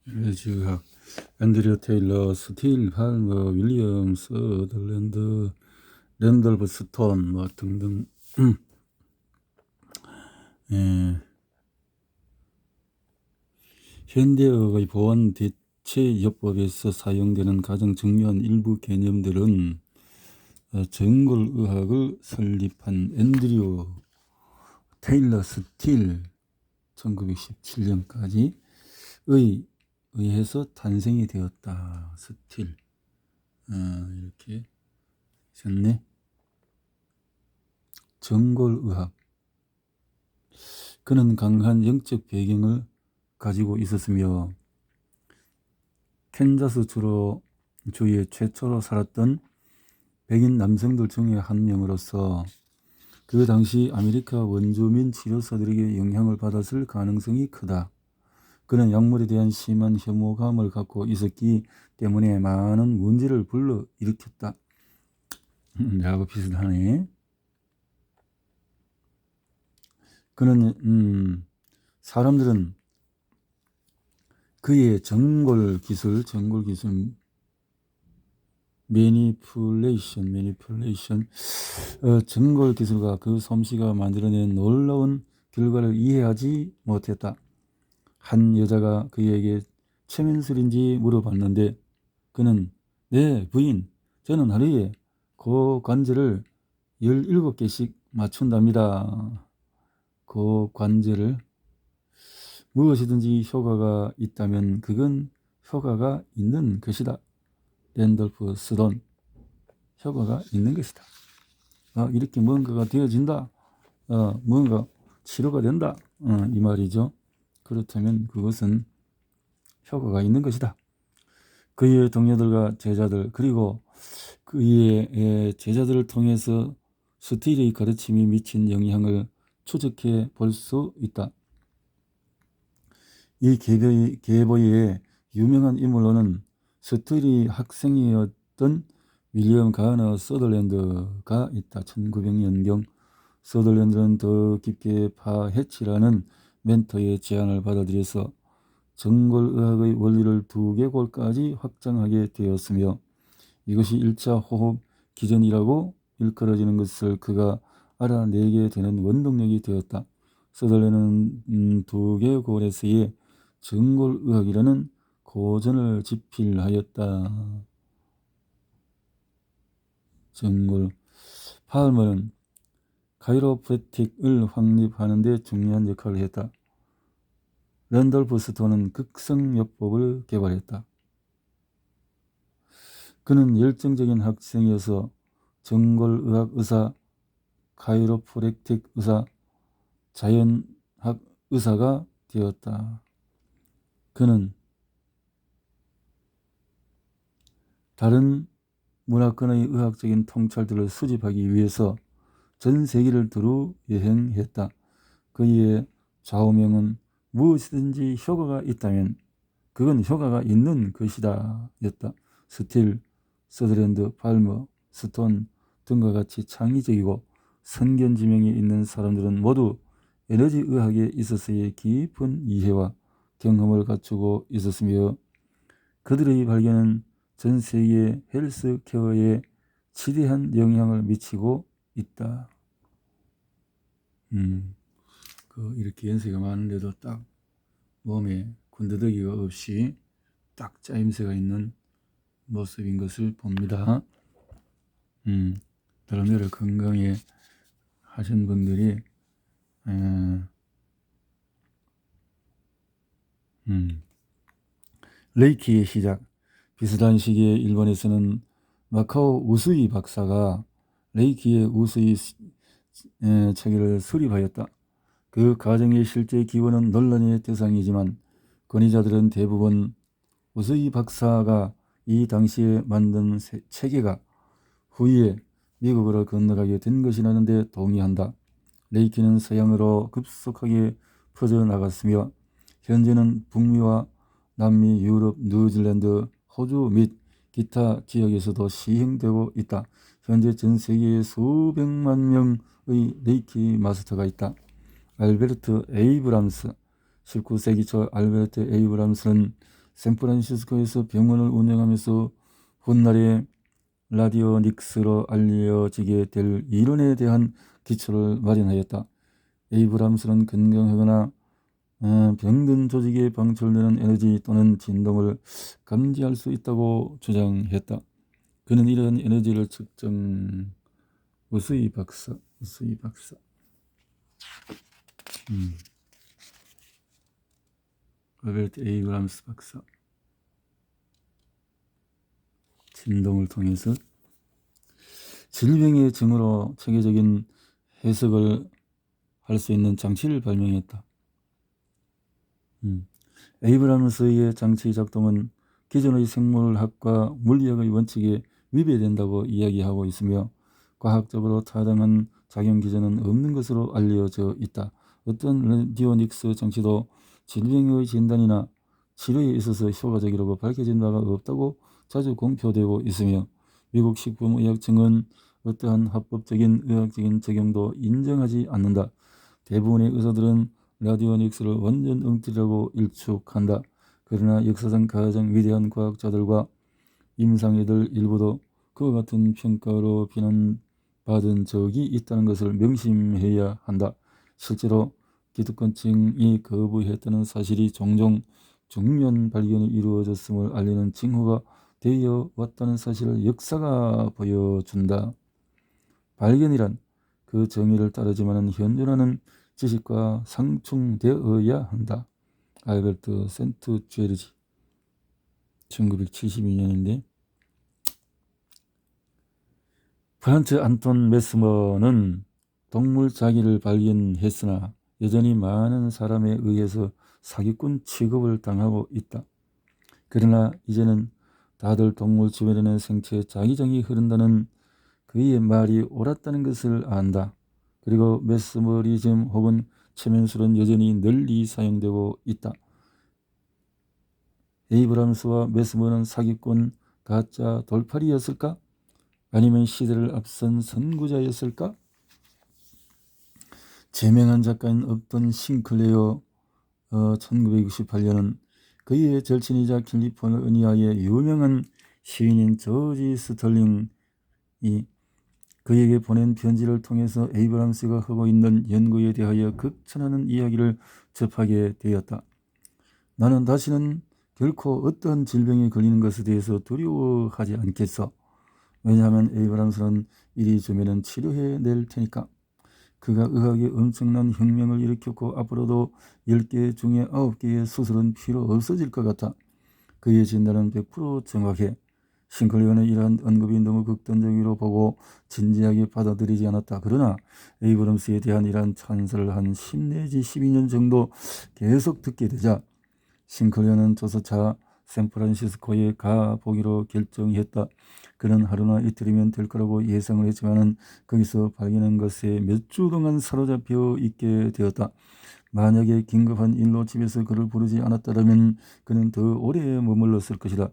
뮤직학 앤드류 테일러, 스틸 팔머, 윌리엄 서덜랜드, 랜덜프 스톤 뭐 등등. 예, 현대어의 보안 대체요법에서 사용되는 가장 중요한 일부 개념들은 정골의학을 설립한 앤드류 테일러 스틸 1917년까지 의해서 탄생이 되었다. 스틸 이렇게 있었네. 정골의학. 그는 강한 영적 배경을 가지고 있었으며 캔자스 주에 최초로 살았던 백인 남성들 중에 한 명으로서 그 당시 아메리카 원주민 치료사들에게 영향을 받았을 가능성이 크다. 그는 약물에 대한 심한 혐오감을 갖고 있었기 때문에 많은 문제를 불러일으켰다. 야하고 비슷하네. 그는 사람들은 그의 정골 기술 매니플레이션 정골 기술과 그 솜씨가 만들어낸 놀라운 결과를 이해하지 못했다. 한 여자가 그에게 최면술인지 물어봤는데 그는 네 부인, 저는 하루에 고관절을 17개씩 맞춘답니다. 고관절을 무엇이든지 효과가 있다면 그건 효과가 있는 것이다. 랜돌프 스돈. 효과가 있는 것이다. 이렇게 뭔가가 되어진다. 뭔가 치료가 된다. 이 말이죠. 그렇다면 그것은 효과가 있는 것이다. 그의 동료들과 제자들 그리고 그의 제자들을 통해서 스틸의 가르침이 미친 영향을 추적해 볼 수 있다. 이 계보의 유명한 인물로는 스틸의 학생이었던 윌리엄 가너 서덜랜드가 있다. 1900년경 서덜랜드는 더 깊게 파헤치라는 멘토의 제안을 받아들여서 정골의학의 원리를 두개골까지 확장하게 되었으며 이것이 1차 호흡 기전이라고 일컬어지는 것을 그가 알아내게 되는 원동력이 되었다. 서덜랜드는 두개골에서의 정골의학이라는 고전을 집필하였다. 정골. 팔머는 카이로프랙틱을 확립하는 데 중요한 역할을 했다. 랜돌프 스톤은 극성요법을 개발했다. 그는 열정적인 학생이어서 정골의학 의사, 카이로프랙틱 의사, 자연학 의사가 되었다. 그는 다른 문화권의 의학적인 통찰들을 수집하기 위해서 전 세계를 두루 여행했다. 그의 좌우명은 무엇이든지 효과가 있다면 그건 효과가 있는 것이다 였다. 스틸, 서더랜드, 팔머, 스톤 등과 같이 창의적이고 선견지명이 있는 사람들은 모두 에너지 의학에 있어서의 깊은 이해와 경험을 갖추고 있었으며 그들의 발견은 전 세계 헬스케어에 지대한 영향을 미치고 있다. 이렇게 연세가 많은데도 딱 몸에 군더더기가 없이 딱 짜임새가 있는 모습인 것을 봅니다. 나름대로 건강해 하신 분들이 레이키의 시작. 비슷한 시기에 일본에서는 마카오 우스이 박사가 레이키의 우스이 체계를 수립하였다. 그 과정의 실제 기원은 논란의 대상이지만 권위자들은 대부분 우스이 박사가 이 당시에 만든 체계가 후에 미국으로 건너가게 된 것이라는 데 동의한다. 레이키는 서양으로 급속하게 퍼져나갔으며 현재는 북미와 남미, 유럽, 뉴질랜드, 호주 및 기타 지역에서도 시행되고 있다. 현재 전 세계에 수백만 명의 레이키 마스터가 있다. 알베르트 에이브람스 19세기 초 알베르트 에이브람스는 샌프란시스코에서 병원을 운영하면서 훗날에 라디오닉스로 알려지게 될 이론에 대한 기초를 마련하였다. 에이브람스는 건강하거나 병든 조직에 방출되는 에너지 또는 진동을 감지할 수 있다고 주장했다. 그는 이러한 에너지를 측정 우수이 박사 로베르트 에이브람스 박사 진동을 통해서 질병의 증으로 체계적인 해석을 할 수 있는 장치를 발명했다. 에이브람스의 장치 작동은 기존의 생물학과 물리학의 원칙에 위배된다고 이야기하고 있으며 과학적으로 타당한 작용 기전은 없는 것으로 알려져 있다. 어떤 라디오닉스 장치도 질병의 진단이나 치료에 있어서 효과적이라고 밝혀진 바가 없다고 자주 공표되고 있으며 미국 식품의약청은 어떠한 합법적인 의학적인 적용도 인정하지 않는다. 대부분의 의사들은 라디오닉스를 완전 엉터리라고 일축한다. 그러나 역사상 가장 위대한 과학자들과 임상의들 일부도 그와 같은 평가로 비난받은 적이 있다는 것을 명심해야 한다. 실제로 기득권층이 거부했다는 사실이 종종 중요한 발견이 이루어졌음을 알리는 징후가 되어 왔다는 사실을 역사가 보여준다. 발견이란 그 정의를 따르지만은 현존하는 지식과 상충되어야 한다. 알베르트 센트죄르지 1972년인데 프란츠 안톤 메스머는 동물 자기를 발견했으나 여전히 많은 사람에 의해서 사기꾼 취급을 당하고 있다. 그러나 이제는 다들 동물 주변에는 생체의 자기장이 흐른다는 그의 말이 옳았다는 것을 안다. 그리고 메스머리즘 혹은 최면술은 여전히 널리 사용되고 있다. 에이브람스와 메스머는 사기꾼, 가짜 돌팔이였을까? 아니면 시대를 앞선 선구자였을까? 제명한 작가인 업던 싱클레어 1968년은 그의 절친이자 캘리포니아의 유명한 시인인 조지 스털링이 그에게 보낸 편지를 통해서 에이브람스가 하고 있는 연구에 대하여 극찬하는 이야기를 접하게 되었다. 나는 다시는 결코 어떤 질병에 걸리는 것에 대해서 두려워하지 않겠어. 왜냐하면 에이브람스는 이리 주면은 치료해낼 테니까. 그가 의학에 엄청난 혁명을 일으켰고 앞으로도 10개 중에 9개의 수술은 필요 없어질 것 같아. 그의 진단은 100% 정확해. 싱클리어는 이러한 언급이 너무 극단적으로 보고 진지하게 받아들이지 않았다. 그러나 에이브럼스에 대한 이러한 찬사를 한 10 내지 12년 정도 계속 듣게 되자 싱클리어는 조서차 샌프란시스코에 가보기로 결정했다. 그는 하루나 이틀이면 될 거라고 예상을 했지만 거기서 발견한 것에 몇 주 동안 사로잡혀 있게 되었다. 만약에 긴급한 일로 집에서 그를 부르지 않았다면 그는 더 오래 머물렀을 것이다.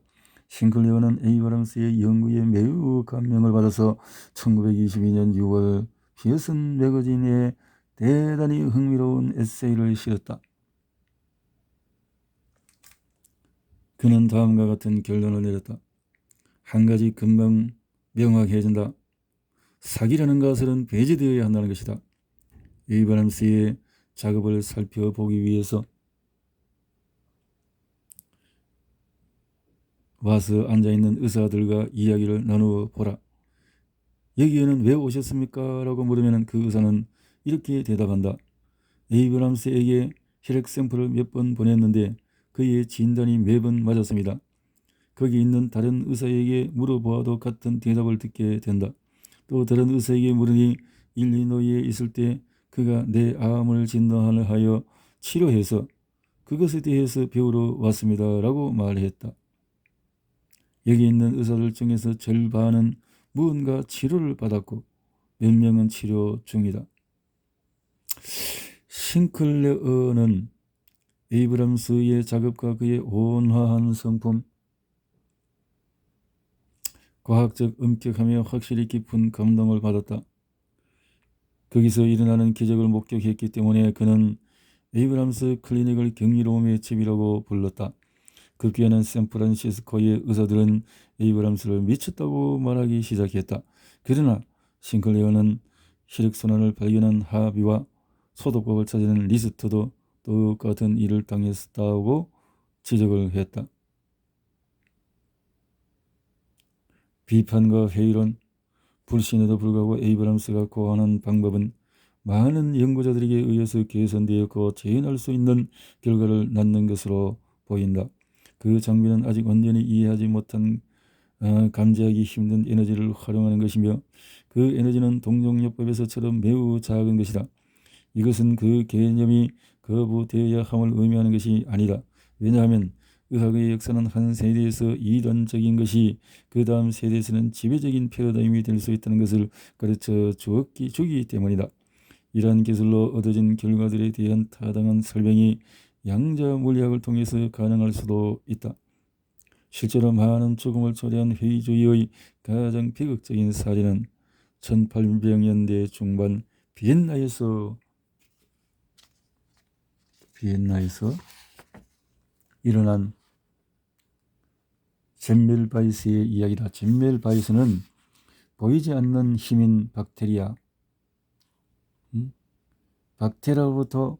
싱클리어는 에이브람스의 연구에 매우 감명을 받아서 1922년 6월 피어슨 매거진에 대단히 흥미로운 에세이를 실었다. 그는 다음과 같은 결론을 내렸다. 한 가지 금방 명확해진다. 사기라는 것은 배제되어야 한다는 것이다. 에이브람스의 작업을 살펴보기 위해서 와서 앉아있는 의사들과 이야기를 나누어 보라. 여기에는 왜 오셨습니까? 라고 물으면 그 의사는 이렇게 대답한다. 에이브람스에게 혈액 샘플을 몇 번 보냈는데 그의 진단이 매번 맞았습니다. 거기 있는 다른 의사에게 물어보아도 같은 대답을 듣게 된다. 또 다른 의사에게 물으니 일리노이에 있을 때 그가 내 암을 진단하여 치료해서 그것에 대해서 배우러 왔습니다. 라고 말했다. 여기 있는 의사들 중에서 절반은 무언가 치료를 받았고 몇 명은 치료 중이다. 싱클레어는 에이브람스의 작업과 그의 온화한 성품, 과학적 엄격함에 확실히 깊은 감동을 받았다. 거기서 일어나는 기적을 목격했기 때문에 그는 에이브람스 클리닉을 경이로움의 집이라고 불렀다. 급기야는 샌프란시스코의 의사들은 에이브람스를 미쳤다고 말하기 시작했다. 그러나 싱클레어는 혈액순환을 발견한 하비와 소독법을 찾아낸 리스트도 똑같은 일을 당했다고 지적을 했다. 비판과 회의론, 불신에도 불구하고 에이브람스가 고안한 방법은 많은 연구자들에게 의해서 개선되었고 재현할 수 있는 결과를 낳는 것으로 보인다. 그 장비는 아직 완전히 이해하지 못한 감지하기 힘든 에너지를 활용하는 것이며 그 에너지는 동종요법에서처럼 매우 작은 것이다. 이것은 그 개념이 거부되어야 함을 의미하는 것이 아니다. 왜냐하면 의학의 역사는 한 세대에서 이단적인 것이 그 다음 세대에서는 지배적인 패러다임이 될 수 있다는 것을 가르쳐 주기 때문이다. 이러한 기술로 얻어진 결과들에 대한 타당한 설명이 양자 물리학을 통해서 가능할 수도 있다. 실제로 많은 죽음을 초래한 회의주의의 가장 비극적인 사례는 1800년대 중반 비엔나에서 일어난 젬멜바이스의 이야기다. 젬멜바이스는 보이지 않는 힘인 박테리아로부터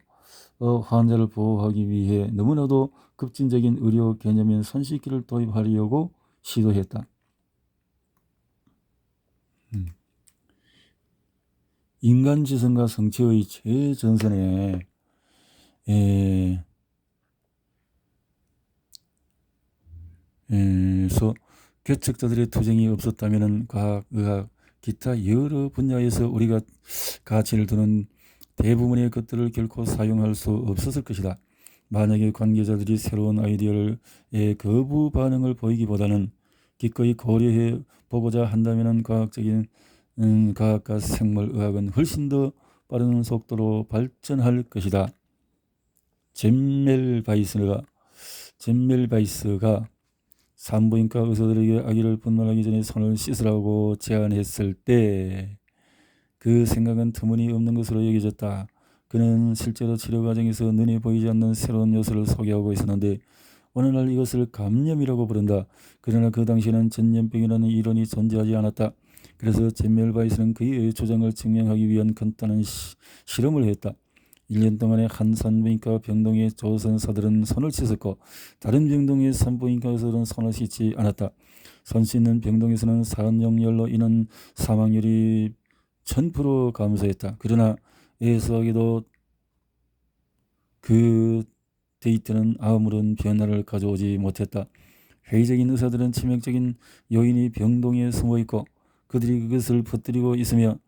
환자를 보호하기 위해 너무나도 급진적인 의료 개념인 손 씻기를 도입하려고 시도했다. 인간 지성과 성취의 최전선에 서 개척자들의 투쟁이 없었다면 과학, 의학, 기타 여러 분야에서 우리가 가치를 두는 대부분의 것들을 결코 사용할 수 없었을 것이다. 만약에 관계자들이 새로운 아이디어에 거부 반응을 보이기보다는 기꺼이 고려해 보고자 한다면 과학과 생물의학은 훨씬 더 빠른 속도로 발전할 것이다. 젬멜바이스가 산부인과 의사들에게 아기를 분만하기 전에 손을 씻으라고 제안했을 때 그 생각은 터무니없는 것으로 여겨졌다. 그는 실제로 치료 과정에서 눈에 보이지 않는 새로운 요소를 소개하고 있었는데 어느 날 이것을 감염이라고 부른다. 그러나 그 당시에는 전염병이라는 이론이 존재하지 않았다. 그래서 젬멜바이스는 그의 주장을 증명하기 위한 간단한 실험을 했다. 1년 동안에 한 산부인과 병동의 조선사들은 손을 씻었고 다른 병동의 산부인과 의사들은 손을 씻지 않았다. 손 씻는 병동에서는 산염열로 인한 사망률이 1000% 감소했다. 그러나 애수하게도 그 데이터는 아무런 변화를 가져오지 못했다. 회의적인 의사들은 치명적인 요인이 병동에 숨어있고 그들이 그것을 퍼뜨리고 있으며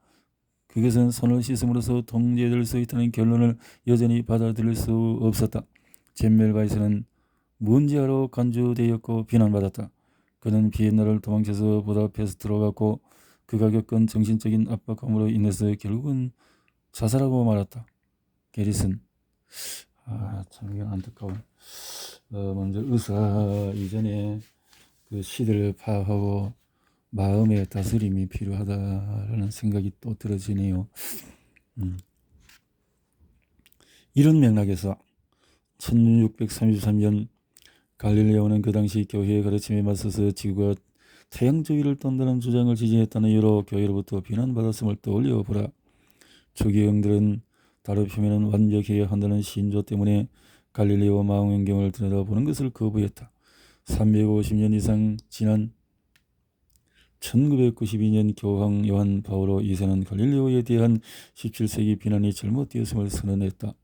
그것은 손을 씻음으로써 통제될 수 있다는 결론을 여전히 받아들일 수 없었다. 젬멜바이스는 문제아로 간주되었고 비난받았다. 그는 비엔나를 도망쳐서 부다페스트로 갔고 그가 겪은 정신적인 압박감으로 인해서 결국은 자살하고 말았다. 게리슨. 참 이건 안타까운. 먼저 의사 이전에 그 시대를 파악하고 마음의 다스림이 필요하다라는 생각이 또 들어지네요. 이런 맥락에서 1633년 갈릴레오는 그 당시 교회의 가르침에 맞서서 지구가 태양주의를 떤다는 주장을 지지했다는 이유로 교회로부터 비난받았음을 떠올려 보라. 초기형들은 달의 표면은 완벽해야 한다는 신조 때문에 갈릴레오 망원경을 들여다보는 것을 거부했다. 350년 이상 지난 1992년 교황 요한 바오로 2세는 갈릴레오에 대한 17세기 비난이 잘못되었음을 선언했다.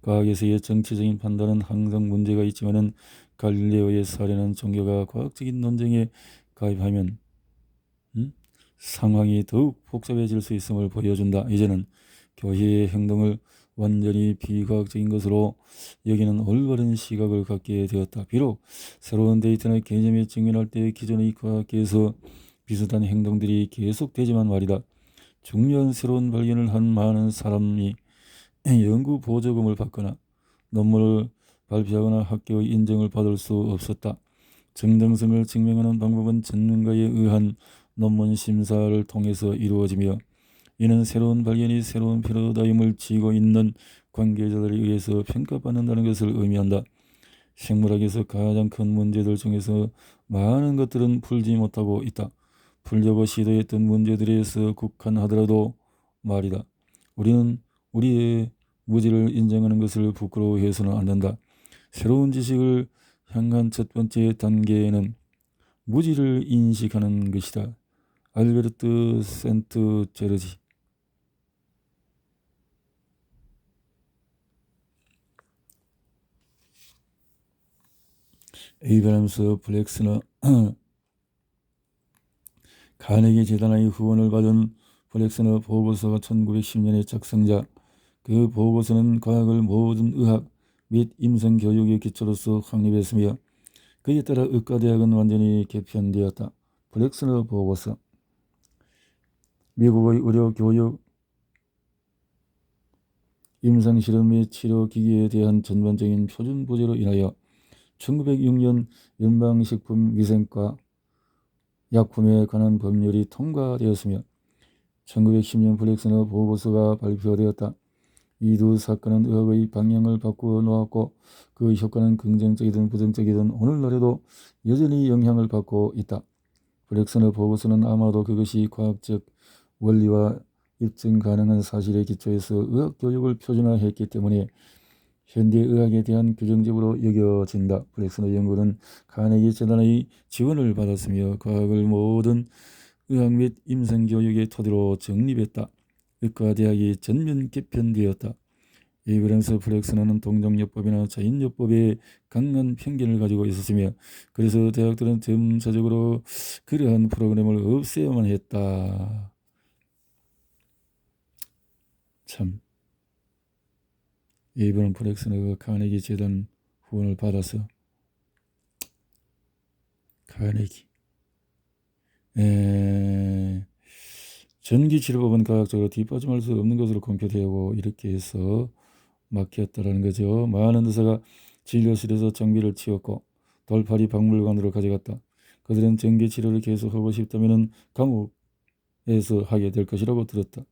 과학에서의 정치적인 판단은 항상 문제가 있지만은 갈릴레오의 사례는 종교가 과학적인 논쟁에 가입하면 상황이 더욱 복잡해질 수 있음을 보여준다. 이제는 교회의 행동을 완전히 비과학적인 것으로 여기는 올바른 시각을 갖게 되었다. 비록 새로운 데이터나 개념이 증명할 때 기존의 과학계에서 비슷한 행동들이 계속되지만 말이다. 중요한 새로운 발견을 한 많은 사람이 연구 보조금을 받거나 논문을 발표하거나 학교의 인정을 받을 수 없었다. 정당성을 증명하는 방법은 전문가에 의한 논문 심사를 통해서 이루어지며 이는 새로운 발견이 새로운 패러다임을 쥐고 있는 관계자들에 의해서 평가받는다는 것을 의미한다. 생물학에서 가장 큰 문제들 중에서 많은 것들은 풀지 못하고 있다. 풀려고 시도했던 문제들에서 국한하더라도 말이다. 우리는 우리의 무지를 인정하는 것을 부끄러워해서는 안 된다. 새로운 지식을 향한 첫 번째 단계는 무지를 인식하는 것이다. 알베르트 센트 제르지. 에이브람스 블랙스너 카네기 재단의 후원을 받은 블랙스너 보고서가 1910년에 작성자. 그 보고서는 과학을 모든 의학 및 임상 교육의 기초로서 확립했으며 그에 따라 의과대학은 완전히 개편되었다. 블랙스너 보고서. 미국의 의료 교육 임상실험 및 치료기기에 대한 전반적인 표준 부제로 인하여 1906년 연방식품위생과 약품에 관한 법률이 통과되었으며 1910년 블랙스너 보고서가 발표되었다. 이 두 사건은 의학의 방향을 바꾸어 놓았고 그 효과는 긍정적이든 부정적이든 오늘날에도 여전히 영향을 받고 있다. 블랙스너 보고서는 아마도 그것이 과학적 원리와 입증 가능한 사실에 기초해서 의학 교육을 표준화했기 때문에 현대 의학에 대한 규정적으로 여겨진다. 블랙스너 연구는 카네기 재단의 지원을 받았으며 과학을 모든 의학 및 임상 교육의 토대로 정립했다. 의과대학이 전면 개편되었다. 에이브람스 블랙스너는 동종요법이나 자인요법에 강한 편견을 가지고 있었으며 그래서 대학들은 점차적으로 그러한 프로그램을 없애야만 했다. 참, 에이브람 블랙스너가 카네기 재단 후원을 받아서 카네기 전기치료법은 과학적으로 뒷받침할 수 없는 것으로 공표되고 이렇게 해서 막혔다라는 거죠. 많은 의사가 진료실에서 장비를 치웠고 돌팔이 박물관으로 가져갔다. 그들은 전기치료를 계속하고 싶다면 감옥에서 하게 될 것이라고 들었다.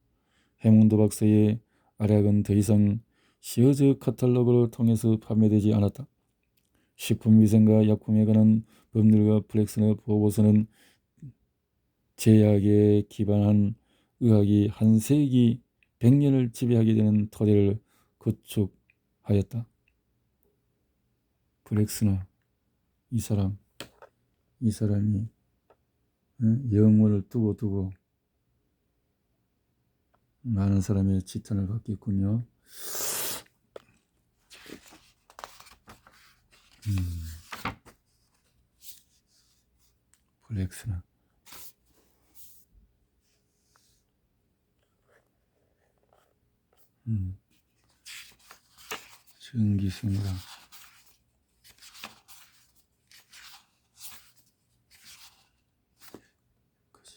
해몬드 박사의 알약은 더 이상 시어즈 카탈로그를 통해서 판매되지 않았다. 식품위생과 약품에 관한 법률과 블랙스너 보고서는 제약에 기반한 의학이 한 세기 100년을 지배하게 되는 토대를 구축하였다. 블랙스너 이 사람이 영혼을 두고 많은 사람의 지탄을 받겠군요. 블랙스너 전기생각